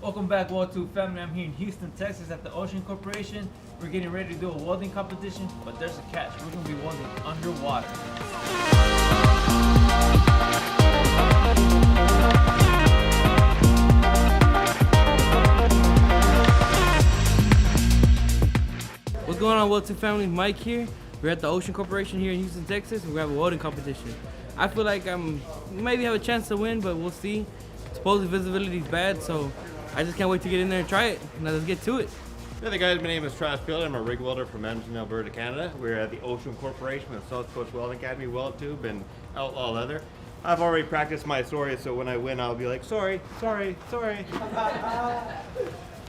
Welcome back, World 2 family. I'm here in Houston, Texas at the Ocean Corporation. We're getting ready to do a welding competition, but there's a catch. We're going to be welding underwater. What's going on, World 2 family? Mike here. We're at the Ocean Corporation here in Houston, Texas. We're going to have a welding competition. I feel like maybe have a chance to win, but we'll see. Supposedly visibility is bad, so I just can't wait to get in there and try it. Now let's get to it. Hey guys, my name is Travis Fielder. I'm a rig welder from Edmonton, Alberta, Canada. We're at the Ocean Corporation with South Coast Welding Academy, Weld Tube, and Outlaw Leather. I've already practiced my sorry, so when I win, I'll be like, sorry, sorry, sorry.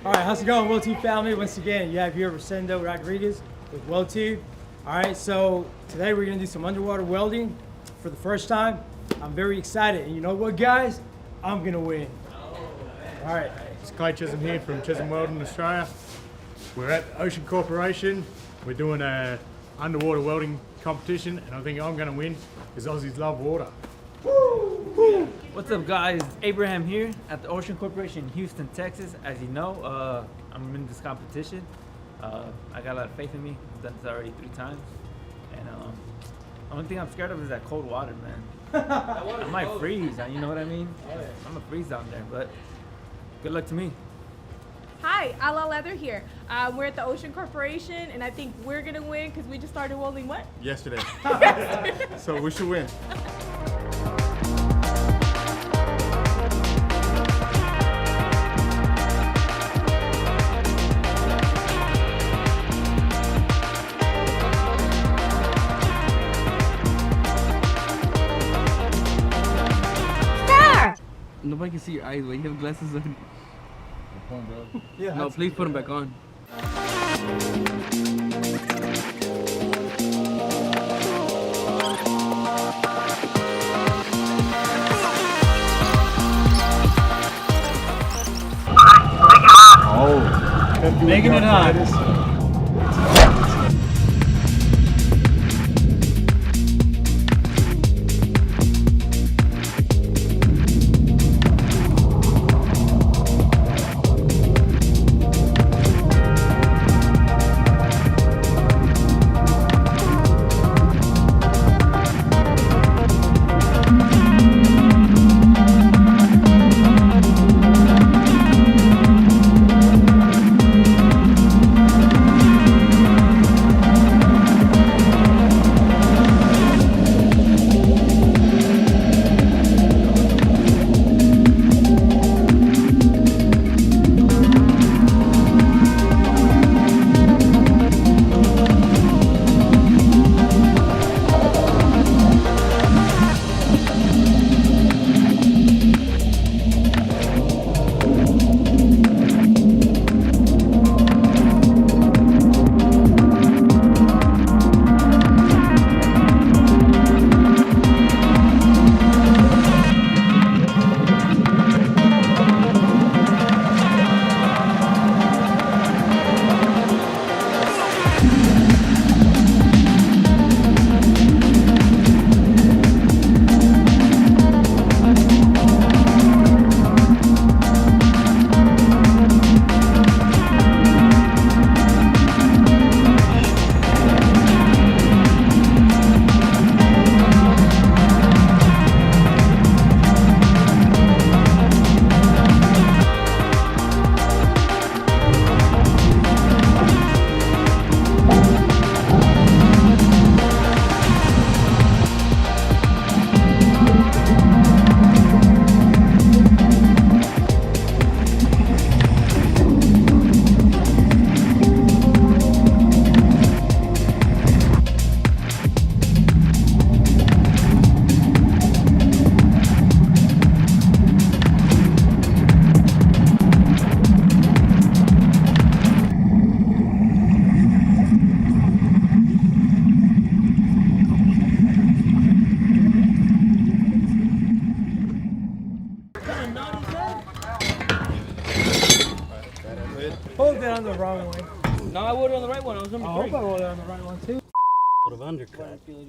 All right, how's it going, Weld Tube family? Once again, you have here Rosendo Rodriguez with Weld Tube. All right, so today we're gonna do some underwater welding for the first time. I'm very excited, and you know what, guys? I'm gonna win. All right. It's Clay Chisholm here from Chisholm Welding Australia. We're at Ocean Corporation. We're doing a underwater welding competition, and I think I'm going to win because Aussies love water. Woo! What's up, guys? Abraham here at the Ocean Corporation in Houston, Texas. As you know, I'm in this competition. I got a lot of faith in me. I've done this already 3 times, and the only thing I'm scared of is that cold water, man. I might freeze. You know what I mean? I'm gonna freeze down there, but. Good luck to me. Hi, Outlaw Leather here. We're at the Ocean Corporation, and I think we're gonna win because we just started welding what? Yesterday. So we should win. Nobody can see your eyes, but you have glasses on. Yeah. No, please put them back on. Oh, Making it hot. Hold it on the wrong way. No, I would on the right one. I was number 3. I hope I rolled it on the right one too. Would have undercut. This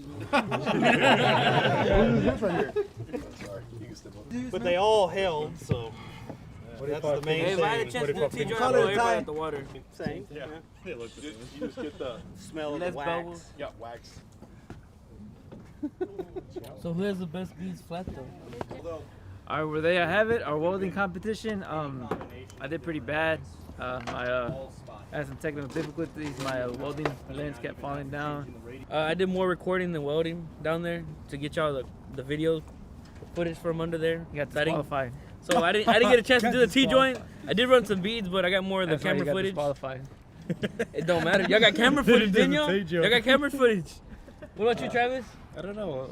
right here. But they all held, so. That's the main Hey, if I had a thing. chance to do T joint, Call I'd it go a everybody tie. at the water. Same. Yeah. They look the same. You just get the Smell of Less the wax. bubbles. yeah, wax. So who has the best beads flat though? All right, well, there I have it. Our welding competition. I did pretty bad. I had some technical difficulties. My welding lens kept falling down. I did more recording than welding down there to get y'all the video footage from under there. You got So I didn't- disqualified. So I didn't get a chance to Got do the T joint. disqualified. I did run some beads, but I got more of the That's why you camera got footage. disqualified. It don't matter. Y'all got camera footage, Didn't do didn't the y'all? T joint. Y'all got camera footage. What about you, Travis? I don't know.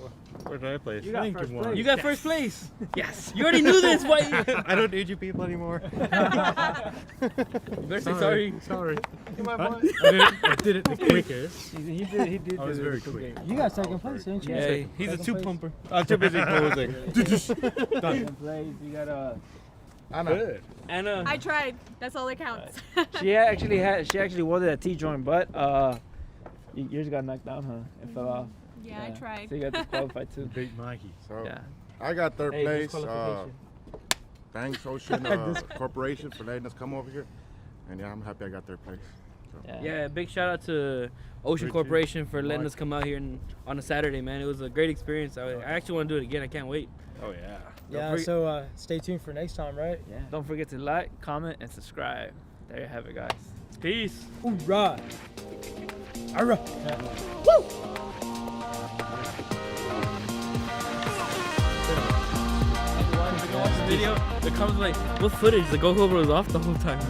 Where did I place? You got Think first of one. place. You got first place. Yes. You already knew this. Why? I don't need you people anymore. You better say sorry. Sorry. my I, boy. I did it the quickest. He did. I was do very it. quick. You got second place, didn't you? Yeah, he's a Second two place. pumper. I'm too busy posing. Second place. You got Good. And I tried. That's all that counts. She actually welded that T joint, but yours got knocked down, huh? It fell off. yeah, I tried. So you got disqualified too. Beat Mikey. So Yeah. I got third Hey, place. disqualification. Thanks Ocean Corporation for letting us come over here, and yeah, I'm happy I got third place. So. Yeah, big shout out to Ocean Richard, Corporation for letting Mark. us come out here on a Saturday, man. It was a great experience. I actually want to do it again. I can't wait. Oh yeah. Yeah, so stay tuned for next time, right? Yeah. Don't forget to like, comment, and subscribe. There you have it, guys. Peace. Hoorah! Alright. Video, it comes like, what footage? The GoPro was off the whole time.